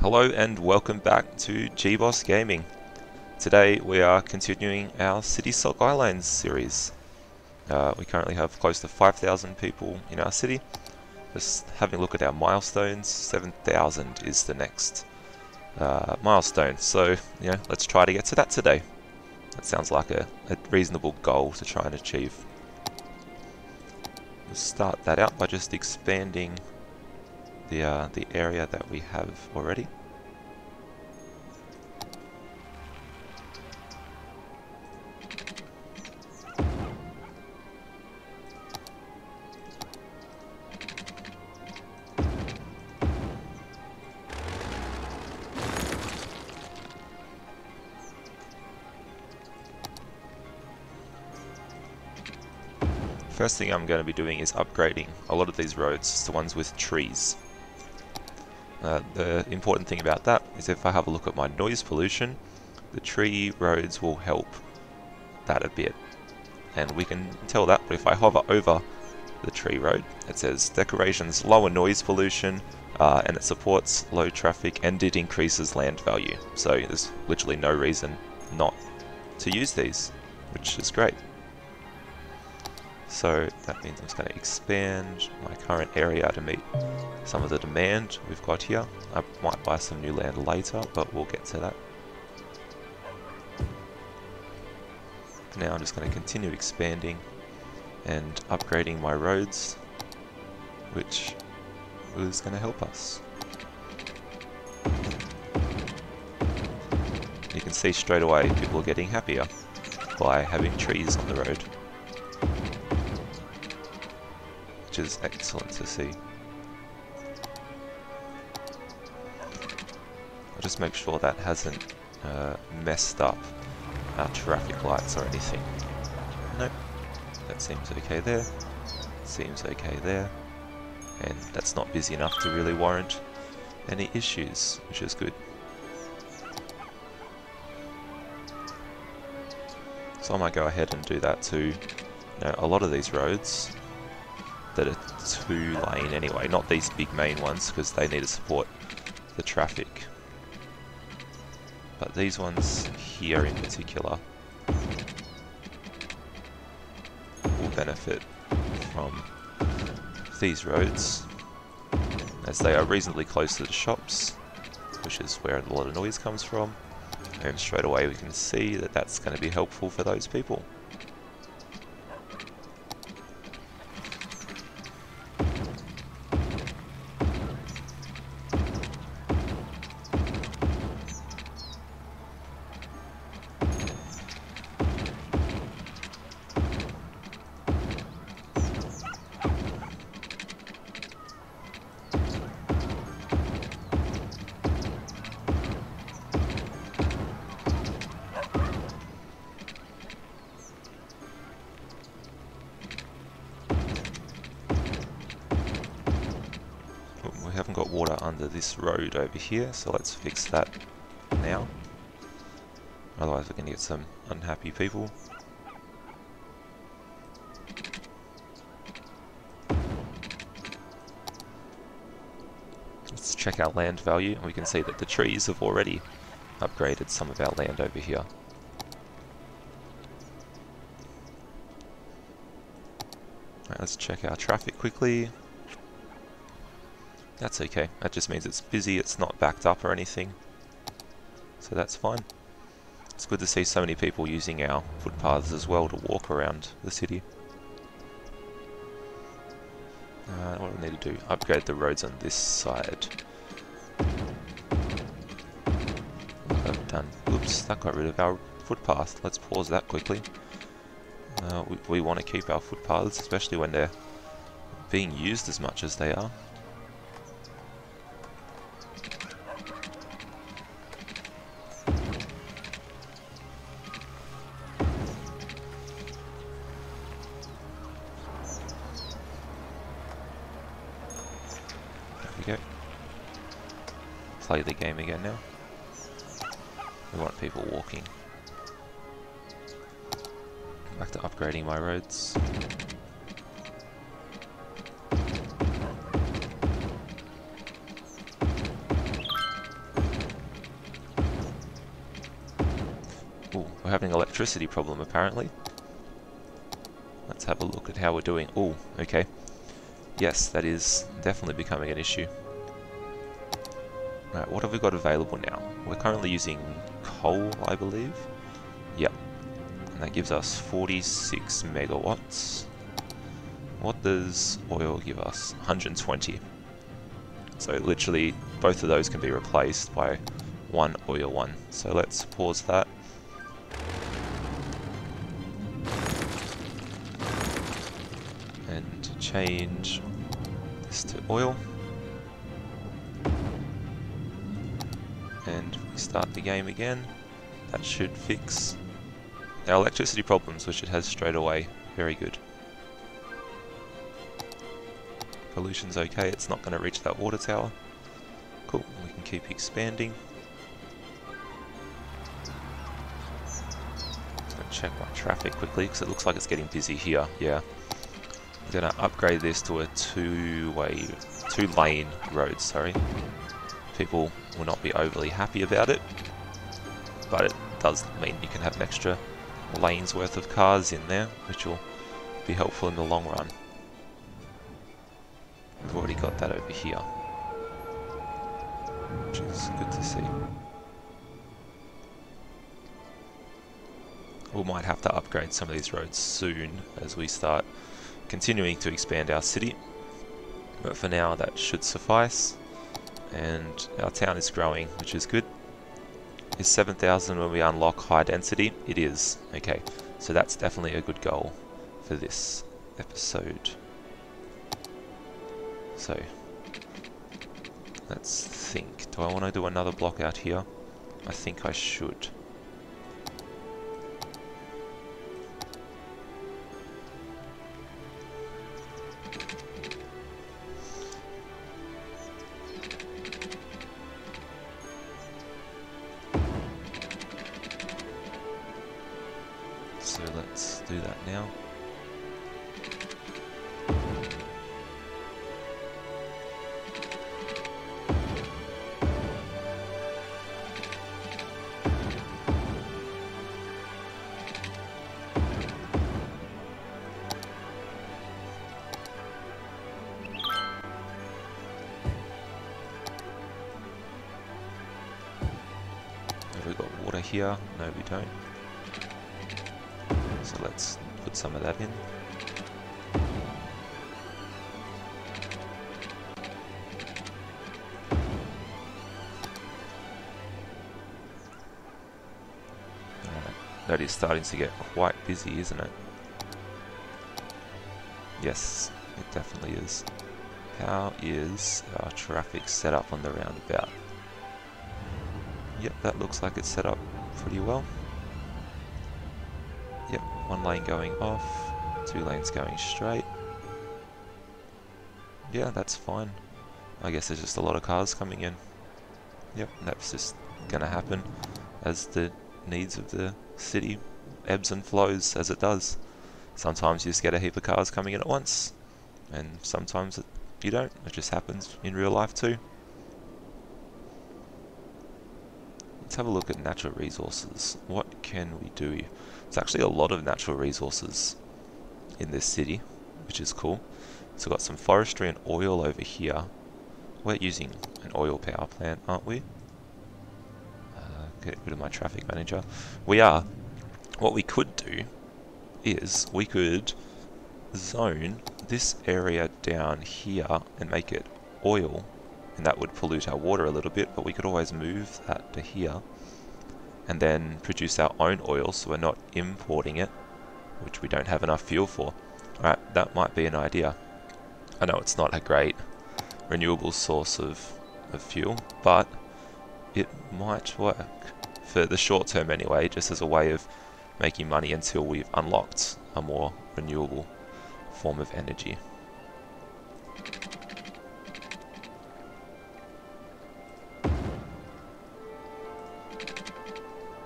Hello and welcome back to GBoss Gaming. Today we are continuing our City Skylines series. We currently have close to 5,000 people in our city. Just having a look at our milestones, 7,000 is the next milestone. So, let's try to get to that today. That sounds like a reasonable goal to try and achieve. We'll start that out by just expanding the area that we have already. First thing I'm going to be doing is upgrading a lot of these roads to ones with trees. The important thing about that is if I have a look at my noise pollution, the tree roads will help that a bit. And we can tell that if I hover over the tree road, it says decorations lower noise pollution, and it supports low traffic and it increases land value. So there's literally no reason not to use these, which is great. So that means I'm just going to expand my current area to meet some of the demand we've got here. I might buy some new land later, but we'll get to that. For now I'm just going to continue expanding and upgrading my roads, which is going to help us. You can see straight away people are getting happier by having trees on the road, which is excellent to see. I'll just make sure that hasn't messed up our traffic lights or anything. Nope, that seems okay there, seems okay there, and that's not busy enough to really warrant any issues, which is good. So I might go ahead and do that to a lot of these roads that are 2-lane anyway, not these big main ones because they need to support the traffic. But these ones here in particular will benefit from these roads as they are reasonably close to the shops, which is where a lot of noise comes from, and straight away we can see that that's going to be helpful for those people. We haven't got water under this road over here, so let's fix that now. Otherwise we're going to get some unhappy people. Let's check our land value, and we can see that the trees have already upgraded some of our land over here. Right, let's check our traffic quickly. That's okay, that just means it's busy, it's not backed up or anything, so that's fine. It's good to see so many people using our footpaths as well to walk around the city. What do we need to do? Upgrade the roads on this side. Like I've done. Oops, that got rid of our footpath. Let's pause that quickly. We want to keep our footpaths, especially when they're being used as much as they are. Go. Play the game again now. We want people walking. Back to upgrading my roads. we're having an electricity problem apparently. Let's have a look at how we're doing. Oh, okay. Yes, that is definitely becoming an issue. Right, what have we got available now? We're currently using coal, I believe. Yep. And that gives us 46 megawatts. What does oil give us? 120. So literally both of those can be replaced by one oil one. So let's pause that. And change this to oil. And we start the game again. That should fix our electricity problems, which it has straight away. Very good. Pollution's okay, it's not going to reach that water tower. Cool, we can keep expanding. Just going to check my traffic quickly because it looks like it's getting busy here. Yeah. I'm going to upgrade this to a two-lane road, sorry. People will not be overly happy about it, but it does mean you can have an extra lane's worth of cars in there, which will be helpful in the long run. We've already got that over here, which is good to see. We might have to upgrade some of these roads soon as we start continuing to expand our city, but for now that should suffice. And our town is growing, which is good. Is 7,000 when we unlock high density? It is. Okay, so that's definitely a good goal for this episode. So, let's think. Do I want to do another block out here? I think I should. So let's do that now. Have we got water here? No, we don't. So let's put some of that in. Alright, that is starting to get quite busy, isn't it? Yes, it definitely is. How is our traffic set up on the roundabout? Yep, that looks like it's set up pretty well. Yep, one lane going off, 2 lanes going straight. Yeah, that's fine. I guess there's just a lot of cars coming in. Yep, that's just gonna happen as the needs of the city ebbs and flows as it does. Sometimes you just get a heap of cars coming in at once, and sometimes you don't. It just happens in real life too. Let's have a look at natural resources. What can we do? There's actually a lot of natural resources in this city, which is cool. So we've got some forestry and oil over here. We're using an oil power plant, aren't we? Get rid of my traffic manager. We are. What we could do is we could zone this area down here and make it oil, and that would pollute our water a little bit, but we could always move that to here and then produce our own oil so we're not importing it, which we don't have enough fuel for. Alright, that might be an idea. I know it's not a great renewable source of fuel, but it might work for the short term anyway, just as a way of making money until we've unlocked a more renewable form of energy.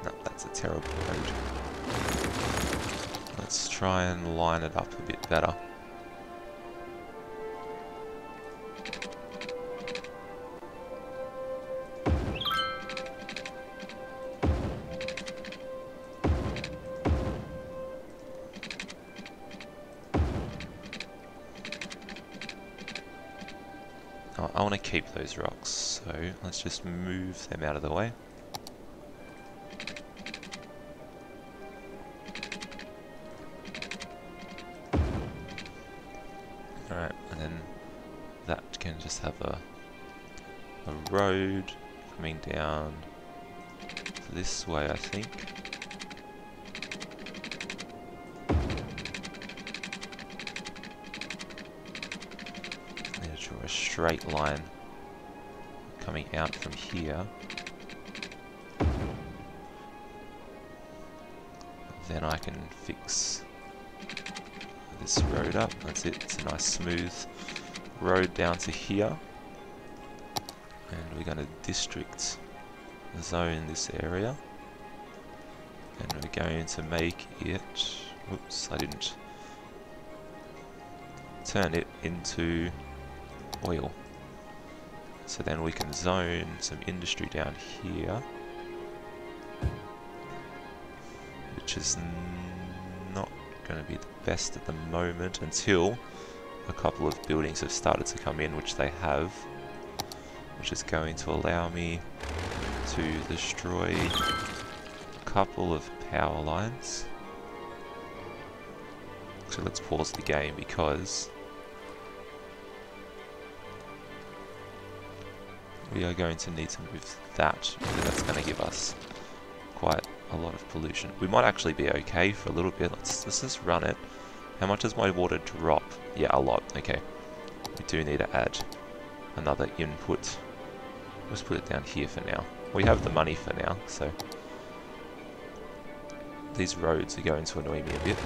No, that's a terrible road. Let's try and line it up a bit better. I want to keep those rocks, so let's just move them out of the way. Alright, and then that can just have a road coming down this way, I think. Need to draw a straight line coming out from here. Then I can fix this road up. That's it. It's a nice smooth road down to here. And we're going to district zone this area. And we're going to make it... Oops, I didn't turn it into oil. So then we can zone some industry down here, which is not going to be the best at the moment until a couple of buildings have started to come in, which they have, which is going to allow me to destroy a couple of power lines. So let's pause the game because we are going to need to move that, because that's going to give us quite a lot of pollution. We might actually be okay for a little bit. Let's just run it. How much does my water drop? Yeah, a lot. Okay. We do need to add another input. Let's put it down here for now. We have the money for now, so these roads are going to annoy me a bit.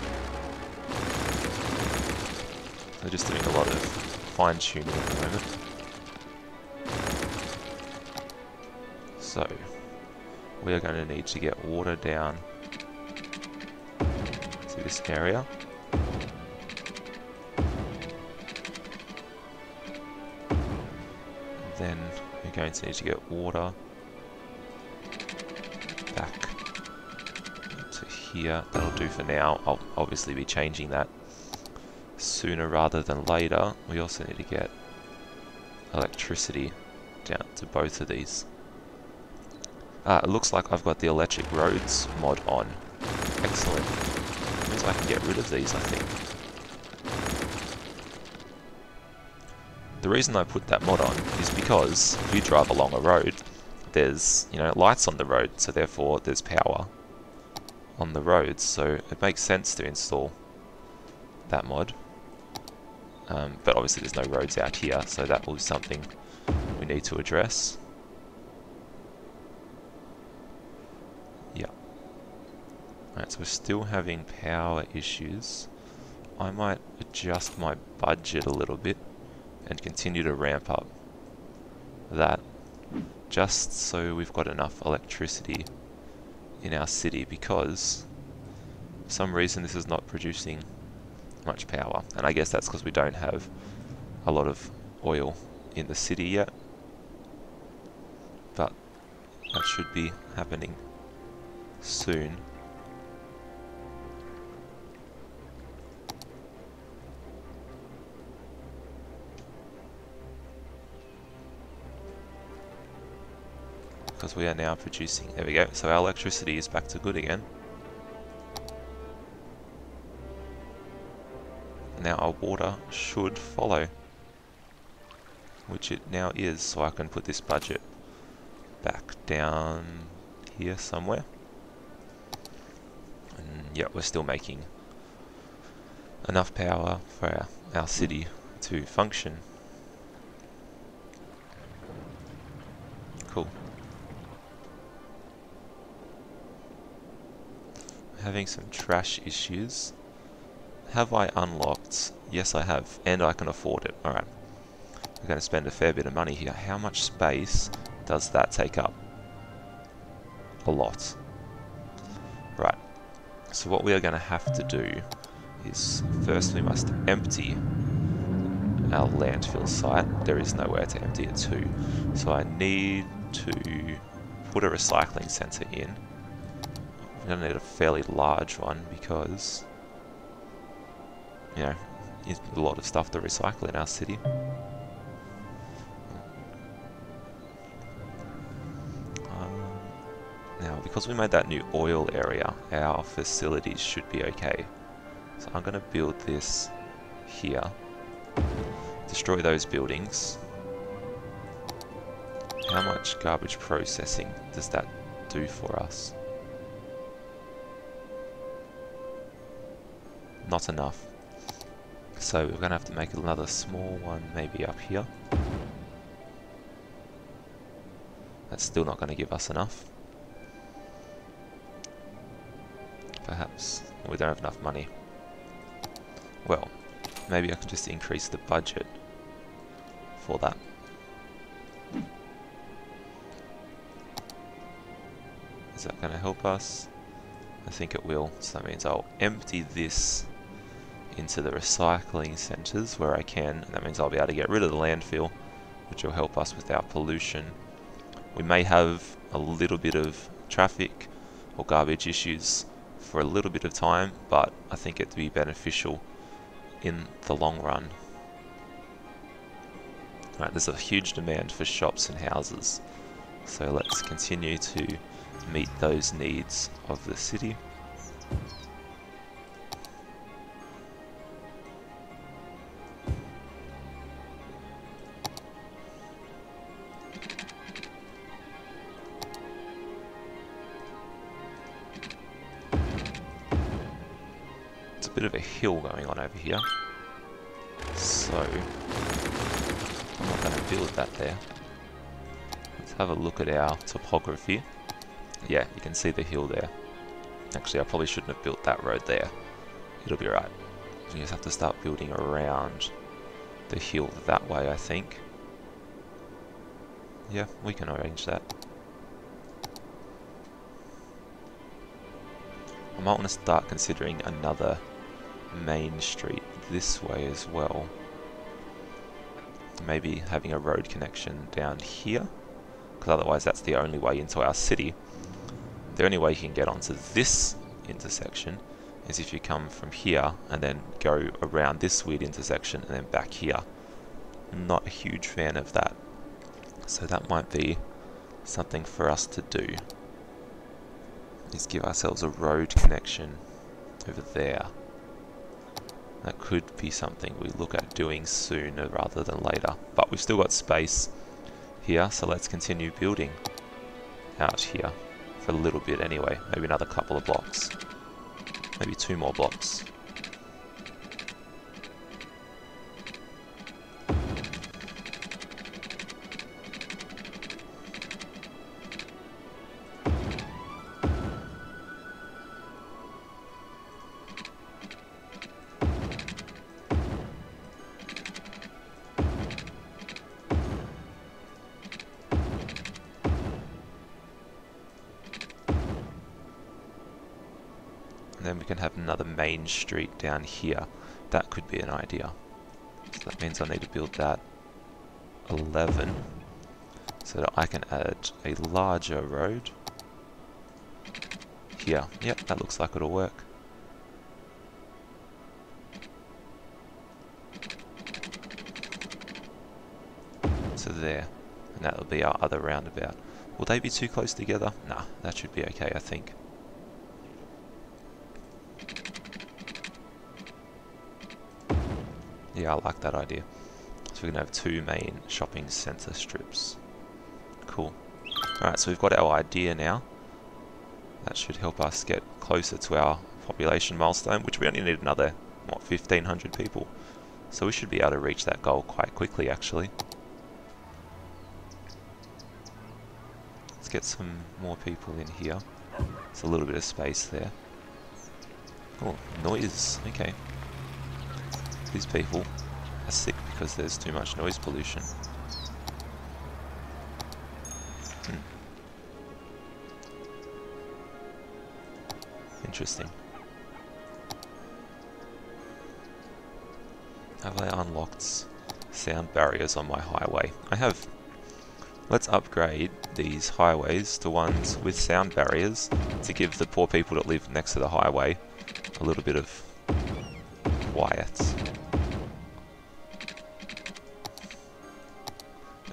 They're just doing a lot of fine-tuning at the moment. So, we are going to need to get water down to this area. Then we're going to need to get water back to here. That'll do for now. I'll obviously be changing that sooner rather than later. We also need to get electricity down to both of these. It looks like I've got the electric roads mod on. Excellent. Means I can get rid of these, I think. The reason I put that mod on is because if you drive along a road, there's, you know, lights on the road, so therefore there's power on the roads, so it makes sense to install that mod. But obviously there's no roads out here, so that will be something we need to address. Yeah. Alright, so we're still having power issues. I might adjust my budget a little bit and continue to ramp up that, just so we've got enough electricity in our city, because for some reason this is not producing much power, and I guess that's because we don't have a lot of oil in the city yet, but that should be happening soon. Because we are now producing, there we go, so our electricity is back to good again. Now our water should follow, which it now is, so I can put this budget back down here somewhere. And yeah, we're still making enough power for our city to function. Cool. Having some trash issues. Have I unlocked? Yes, I have, and I can afford it. Alright. We're going to spend a fair bit of money here. How much space does that take up? A lot. Right. So what we are going to have to do is, first we must empty our landfill site. There is nowhere to empty it to. So I need to put a recycling centre in. We're going to need a fairly large one because, you know, there's a lot of stuff to recycle in our city. because we made that new oil area, our facilities should be okay. So I'm going to build this here. Destroy those buildings. How much garbage processing does that do for us? Not enough. So we're going to have to make another small one maybe up here. That's still not going to give us enough. Perhaps we don't have enough money. Well, maybe I can just increase the budget for that. Is that going to help us? I think it will. So that means I'll empty this into the recycling centres where I can. And that means I'll be able to get rid of the landfill, which will help us with our pollution. We may have a little bit of traffic or garbage issues for a little bit of time, but I think it'd be beneficial in the long run. Right, there's a huge demand for shops and houses, so let's continue to meet those needs of the city. It's a bit of a hill going on over here, so I'm not going to build that there. Let's have a look at our topography. Yeah, you can see the hill there. Actually, I probably shouldn't have built that road there. It'll be right. You just have to start building around the hill that way, I think. Yeah, we can arrange that. I might want to start considering another main street this way as well. Maybe having a road connection down here, because otherwise that's the only way into our city. The only way you can get onto this intersection is if you come from here and then go around this weird intersection and then back here. Not a huge fan of that. So that might be something for us to do, is give ourselves a road connection over there. That could be something we look at doing sooner rather than later. But we've still got space here, so let's continue building out here. For a little bit anyway, maybe another couple of blocks, maybe 2 more blocks. Then we can have another main street down here. That could be an idea. So that means I need to build that 11 so that I can add a larger road here. Yep, that looks like it'll work. So there, and that'll be our other roundabout. Will they be too close together? Nah, that should be okay, I think. Yeah, I like that idea. So we can have 2 main shopping centre strips. Cool. Alright, so we've got our idea now. That should help us get closer to our population milestone, which we only need another, what, 1,500 people. So we should be able to reach that goal quite quickly, actually. Let's get some more people in here. There's a little bit of space there. Oh, noise. Okay. These people are sick because there's too much noise pollution. Interesting. Have I unlocked sound barriers on my highway? I have. Let's upgrade these highways to ones with sound barriers to give the poor people that live next to the highway a little bit of quiet.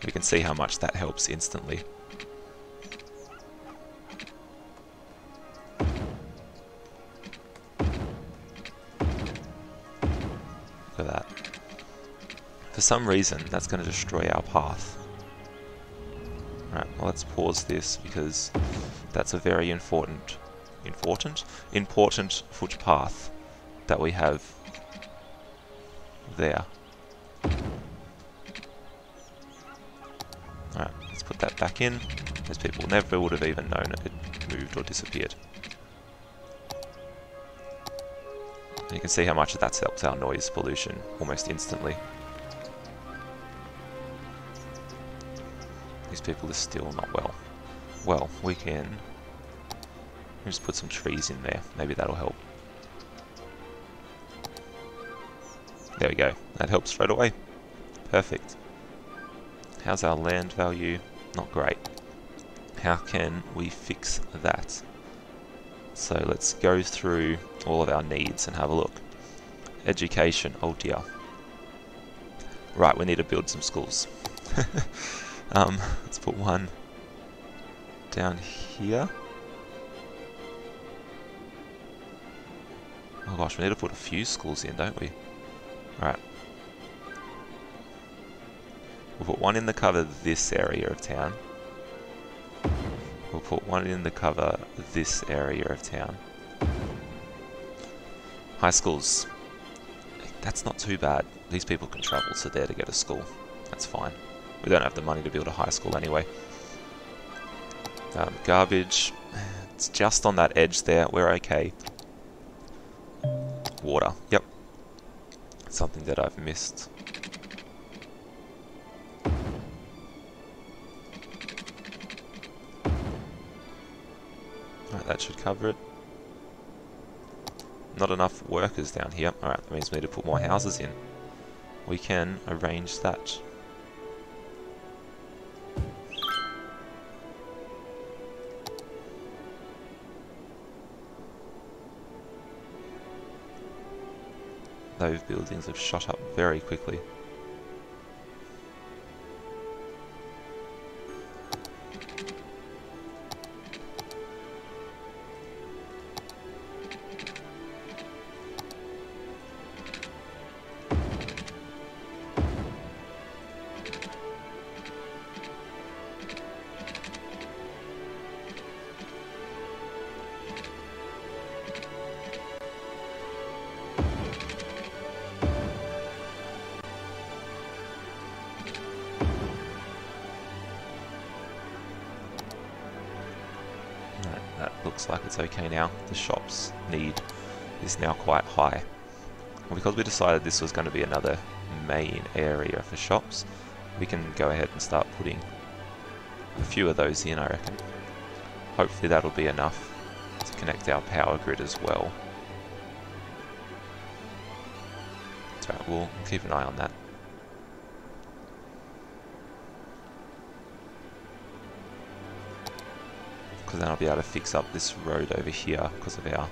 We can see how much that helps instantly. some reason, that's going to destroy our path. Alright, well let's pause this because that's a very important footpath that we have there. Alright, let's put that back in. Those people never would have even known it moved or disappeared. And you can see how much that helps our noise pollution almost instantly. These people are still not well. Well, we can just put some trees in there. Maybe that'll help. There we go. That helps straight away. Perfect. How's our land value? Not great. How can we fix that? So let's go through all of our needs and have a look. Education. Oh dear. Right, we need to build some schools. Let's put one down here. Oh gosh, we need to put a few schools in, don't we? Alright. We'll put one in the cover this area of town. We'll put one in the cover this area of town. High schools. That's not too bad. These people can travel to there to get a school. That's fine. We don't have the money to build a high school anyway. Garbage. It's just on that edge there. We're okay. Water. Yep. Something that I've missed. Alright, that should cover it. Not enough workers down here. Alright, that means we need to put more houses in. We can arrange that. Those buildings have shot up very quickly. Looks like it's okay now. The shop's need is now quite high. Well, because we decided this was going to be another main area for shops, we can go ahead and start putting a few of those in, I reckon. Hopefully that'll be enough to connect our power grid as well. So we'll keep an eye on that. Because then I'll be able to fix up this road over here because of our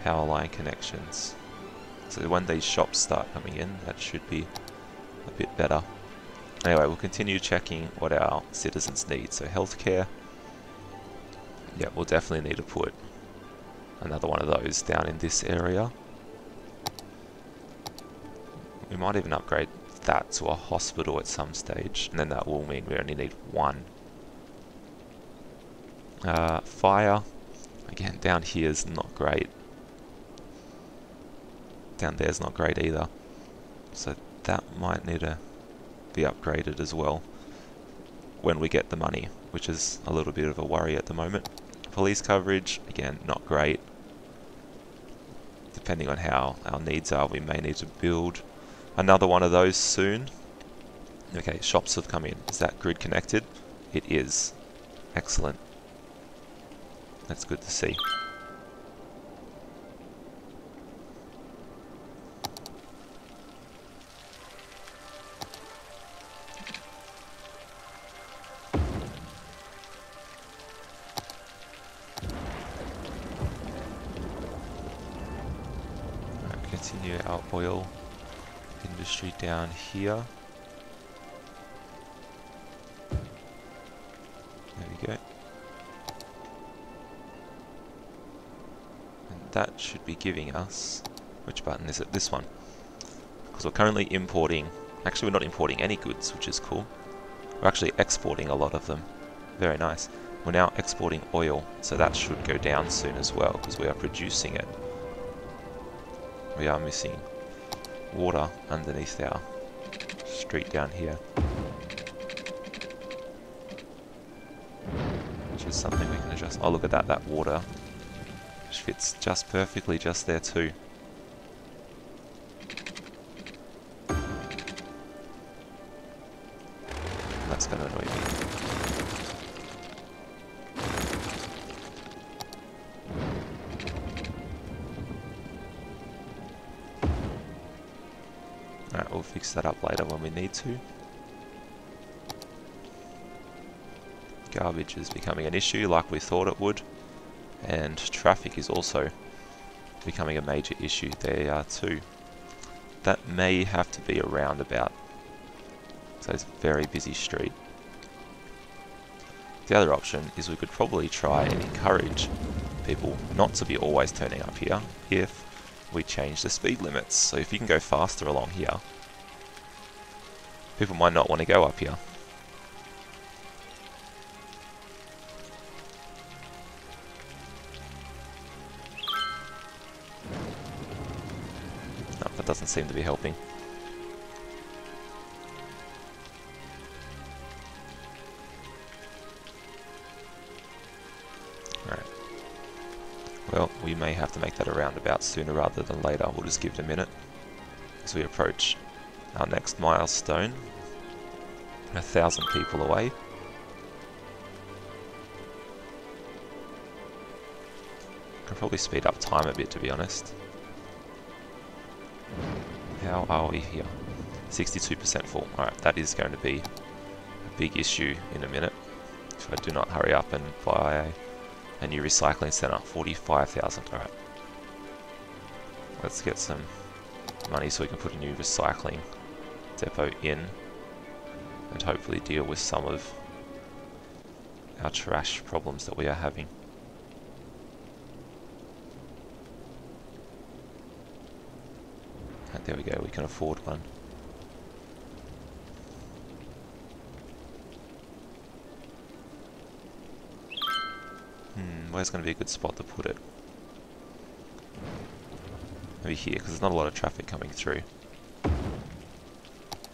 power line connections. So when these shops start coming in, that should be a bit better. Anyway, we'll continue checking what our citizens need. So healthcare. Yeah, we'll definitely need to put another one of those down in this area. We might even upgrade that to a hospital at some stage, and then that will mean we only need one. Fire, again, down here is not great. Down there's not great either. So that might need to be upgraded as well when we get the money, which is a little bit of a worry at the moment. Police coverage, again, not great. Depending on how our needs are, we may need to build another one of those soon. Okay, shops have come in. Is that grid connected? It is. Excellent. That's good to see. Alright, continue our oil industry down here. There we go. That should be giving us, which button is it? This one. Because we're currently importing Actually, we're not importing any goods, which is cool. We're actually exporting a lot of them. Very nice. We're now exporting oil, so that should go down soon as well, because we are producing it. We are missing water underneath our street down here, which is something we can adjust. Oh, look at that, that water, which fits just perfectly just there too. That's going to annoy me. Alright, we'll fix that up later when we need to. Garbage is becoming an issue like we thought it would, and traffic is also becoming a major issue there too. That may have to be a roundabout, so it's a very busy street. The other option is we could probably try and encourage people not to be always turning up here if we change the speed limits. So if you can go faster along here, people might not want to go up here. No, that doesn't seem to be helping. Alright. Well, we may have to make that a roundabout sooner rather than later. We'll just give it a minute as we approach our next milestone. 1,000 people away. Can probably speed up time a bit, to be honest. How are we here? 62% full. Alright, that is going to be a big issue in a minute if I do not hurry up and buy a new recycling centre. 45,000. Alright. Let's get some money so we can put a new recycling depot in and hopefully deal with some of our trash problems that we are having. And there we go, we can afford one. Where's going to be a good spot to put it? Maybe here, because there's not a lot of traffic coming through.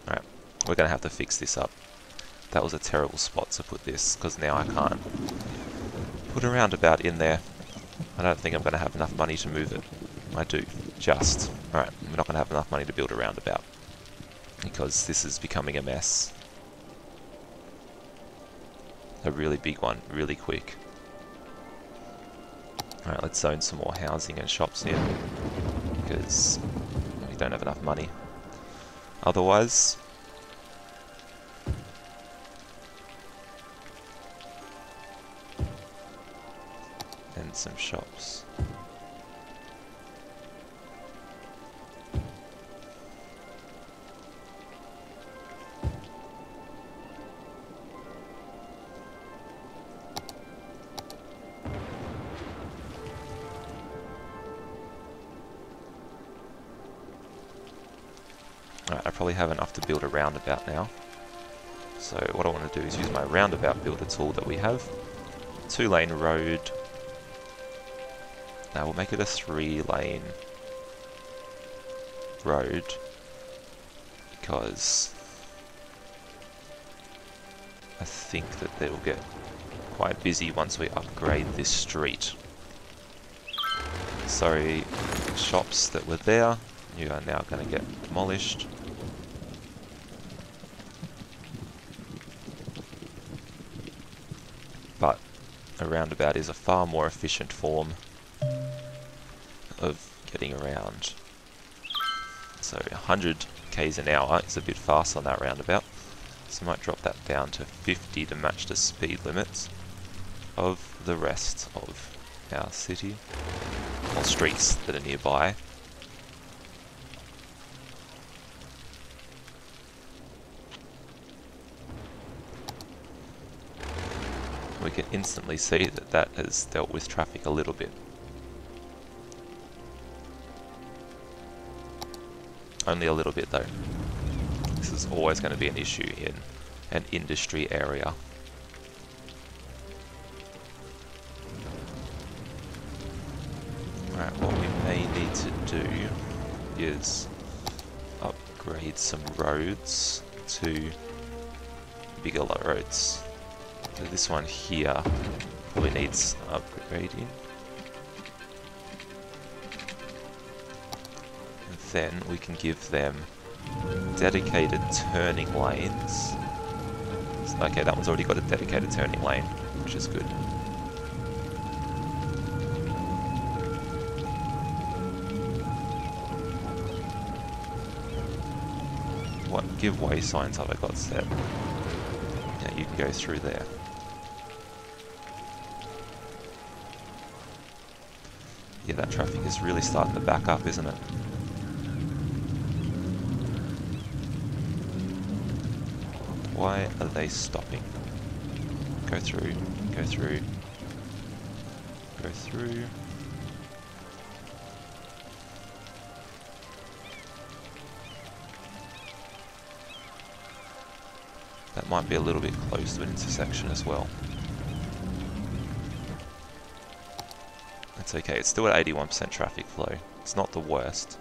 Alright, we're going to have to fix this up. That was a terrible spot to put this, because now I can't put a roundabout in there. I don't think I'm going to have enough money to move it. I do, just. Alright, we're not going to have enough money to build a roundabout, because this is becoming a mess. A really big one, really quick. Alright, let's zone some more housing and shops in, because we don't have enough money. Otherwise, and some shops. Alright, I probably have enough to build a roundabout now. So what I want to do is use my Roundabout Builder tool that we have. 2-lane road. Now we'll make it a 3-lane road, because I think that they will get quite busy once we upgrade this street. Sorry, shops that were there, you are now going to get demolished. But a roundabout is a far more efficient form of getting around. So 100 k's an hour is a bit fast on that roundabout. So I might drop that down to 50 to match the speed limits of the rest of our city, or streets that are nearby. We can instantly see that that has dealt with traffic a little bit. Only a little bit though. This is always going to be an issue in an industry area. Alright, what we may need to do is upgrade some roads to bigger roads. So this one here probably needs upgrading. And then we can give them dedicated turning lanes. Okay, that one's already got a dedicated turning lane, which is good. What giveaway signs have I got set? Yeah, you can go through there. Yeah, that traffic is really starting to back up, isn't it? Why are they stopping? Go through, go through, go through. That might be a little bit close to an intersection as well. It's okay, it's still at 81% traffic flow. It's not the worst.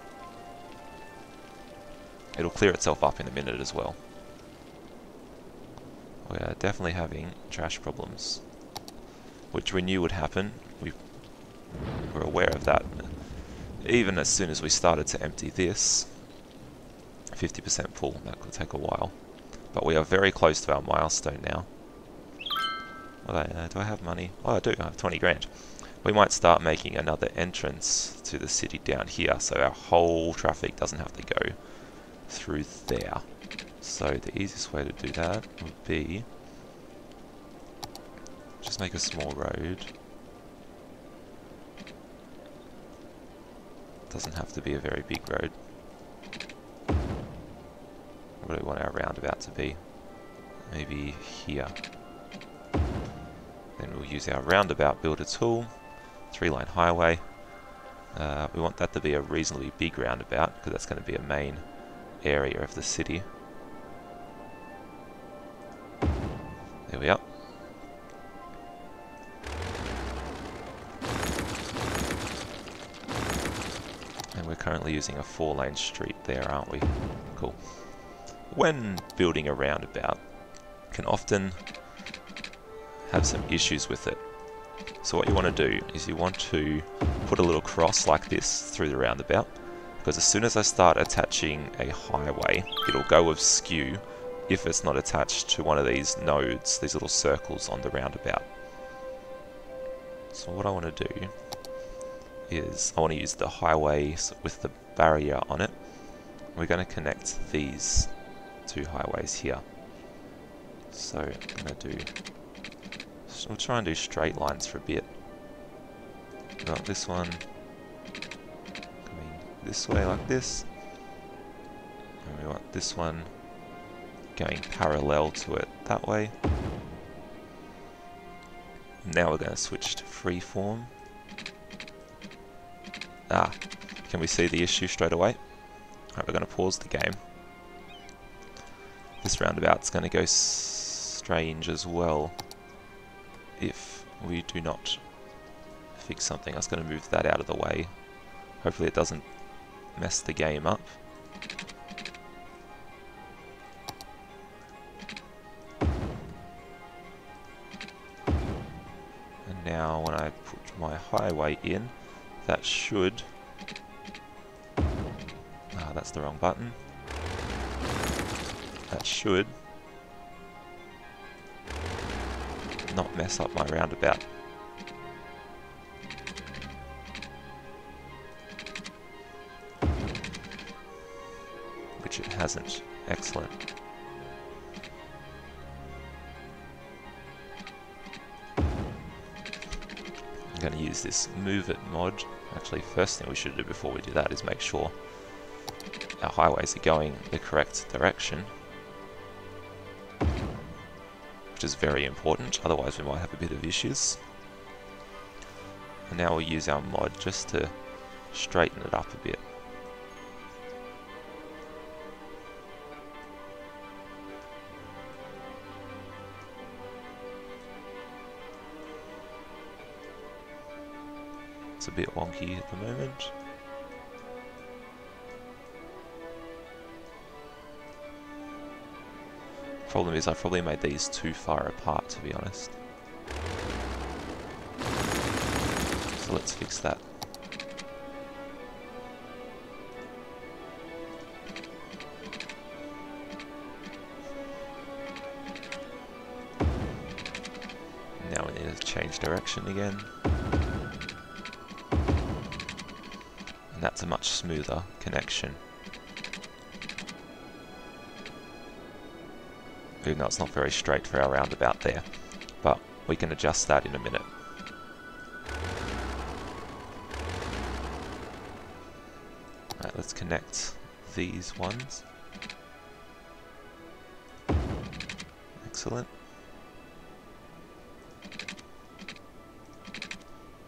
It'll clear itself up in a minute as well. We are definitely having trash problems, which we knew would happen. We were aware of that. Even as soon as we started to empty this, 50% full, that could take a while. But we are very close to our milestone now. Okay, do I have money? Oh, I do, I have 20 grand. We might start making another entrance to the city down here, so our whole traffic doesn't have to go through there. So the easiest way to do that would be just make a small road. Doesn't have to be a very big road. What do we want our roundabout to be? Maybe here. Then we'll use our Roundabout Builder tool, 3-line highway. We want that to be a reasonably big roundabout because that's going to be a main area of the city. There we are. And we're currently using a 4-lane street there, aren't we? Cool. When building a roundabout, can often have some issues with it. So what you want to do is you want to put a little cross like this through the roundabout, because as soon as I start attaching a highway, it'll go with skew if it's not attached to one of these nodes, these little circles on the roundabout. So what I want to do is I want to use the highways with the barrier on it. We're going to connect these two highways here. So I'm going to do, we'll try and do straight lines for a bit. We want this one coming this way like this, and we want this one going parallel to it that way. Now we're going to switch to freeform. Can we see the issue straight away? Alright, we're going to pause the game. This roundabout's going to go strange as well if we do not fix something. I was going to move that out of the way. Hopefully it doesn't mess the game up. And now when I put my highway in, that should... that's the wrong button. That should not mess up my roundabout. Which it hasn't. Excellent. I'm going to use this Move It mod. Actually, first thing we should do before we do that is make sure our highways are going the correct direction, which is very important, otherwise we might have a bit of issues. And now we'll use our mod just to straighten it up a bit. It's a bit wonky at the moment. Problem is, I probably made these too far apart, to be honest. So let's fix that. Now we need to change direction again. And that's a much smoother connection. Even though it's not very straight for our roundabout there. But we can adjust that in a minute. Right, let's connect these ones. Excellent.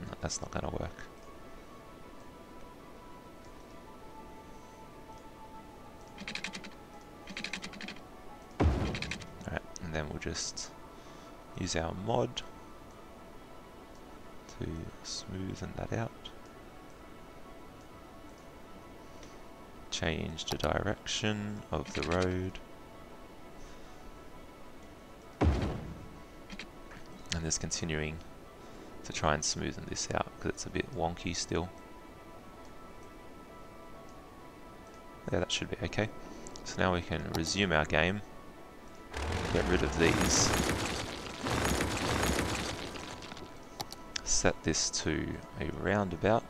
No, that's not going to work. Alright, and then we'll just use our mod to smoothen that out. Change the direction of the road. And just continuing to try and smoothen this out because it's a bit wonky still. Yeah, that should be okay. So now we can resume our game. Get rid of these. Set this to a roundabout.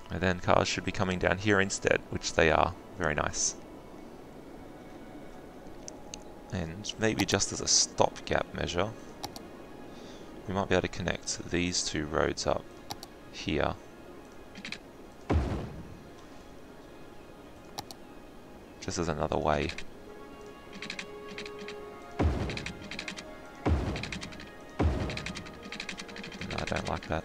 And then cars should be coming down here instead, which they are. Very nice. And maybe just as a stopgap measure, we might be able to connect these two roads up here. Just as another way. No, I don't like that.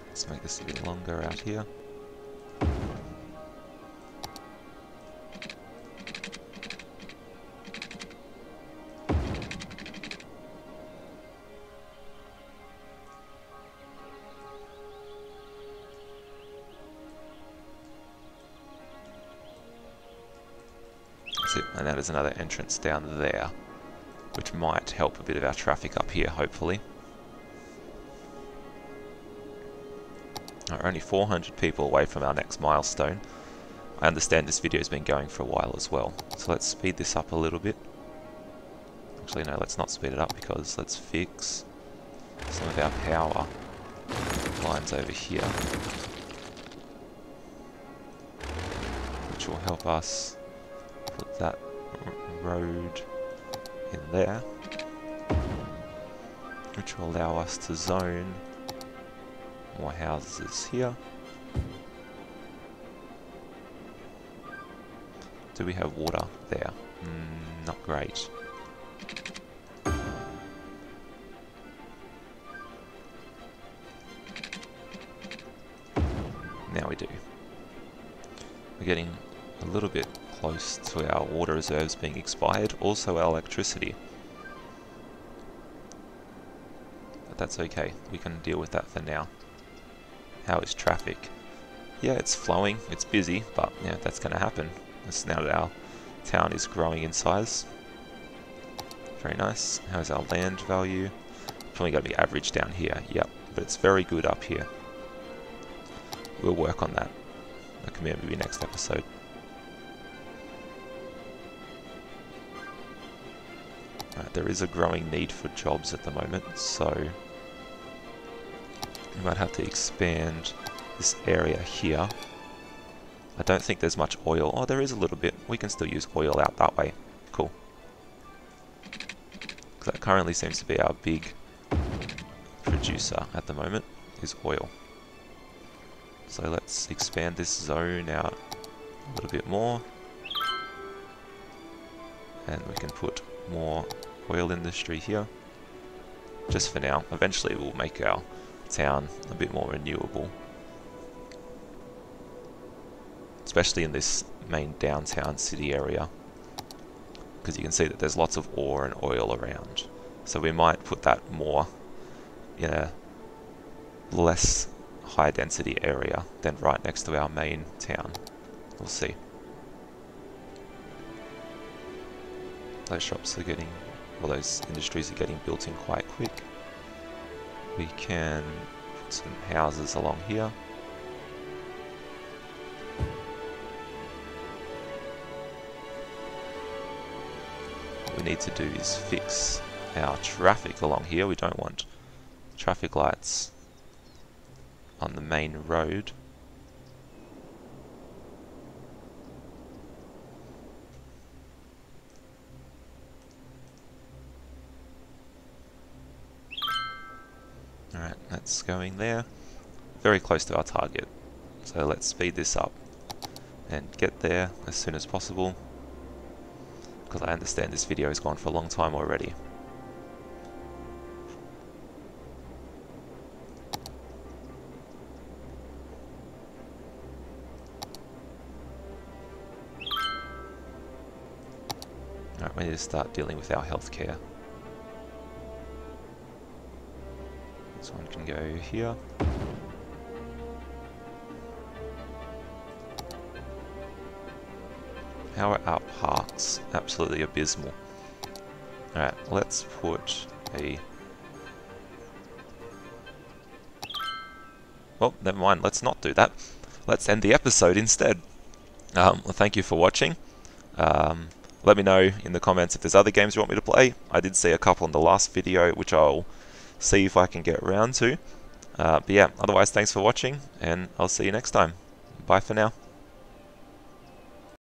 Let's make this a bit longer out here. That's it, and that is another entrance down there, which might help a bit of our traffic up here, hopefully. We're only 400 people away from our next milestone. I understand this video has been going for a while as well, so let's speed this up a little bit. Actually no, let's not speed it up because let's fix some of our power lines over here, which will help us put that road in there, which will allow us to zone more houses here. Do we have water there? Not great. Now we do. We're getting a little bit close to our water reserves being expired, also our electricity. But that's okay, we can deal with that for now. How is traffic? Yeah, it's flowing, it's busy, but yeah, that's going to happen. It's now that our town is growing in size. Very nice. How's our land value? Probably going to be average down here, yep, but it's very good up here. We'll work on that. That can maybe next episode. Right, there is a growing need for jobs at the moment, so we might have to expand this area here. I don't think there's much oil. Oh, there is a little bit. We can still use oil out that way. Cool. Because that currently seems to be our big producer at the moment, is oil. So let's expand this zone out a little bit more. And we can put more oil industry here. Just for now. Eventually we'll make our town a bit more renewable. Especially in this main downtown city area, because you can see that there's lots of ore and oil around. So we might put that more in a less high density area than right next to our main town. We'll see. Those shops are getting, well, those industries are getting built in quite quick. We can put some houses along here. What we need to do is fix our traffic along here. We don't want traffic lights on the main road. Alright, that's going there. Very close to our target. So let's speed this up and get there as soon as possible, because I understand this video has gone for a long time already. Alright, we need to start dealing with our healthcare. This one can go here. How are our parks? Absolutely abysmal. Alright, let's put a... Well, never mind, let's not do that. Let's end the episode instead. Well, thank you for watching. Let me know in the comments if there's other games you want me to play. I did see a couple in the last video, which I'll see if I can get around to. But yeah, otherwise thanks for watching, and I'll see you next time. Bye for now.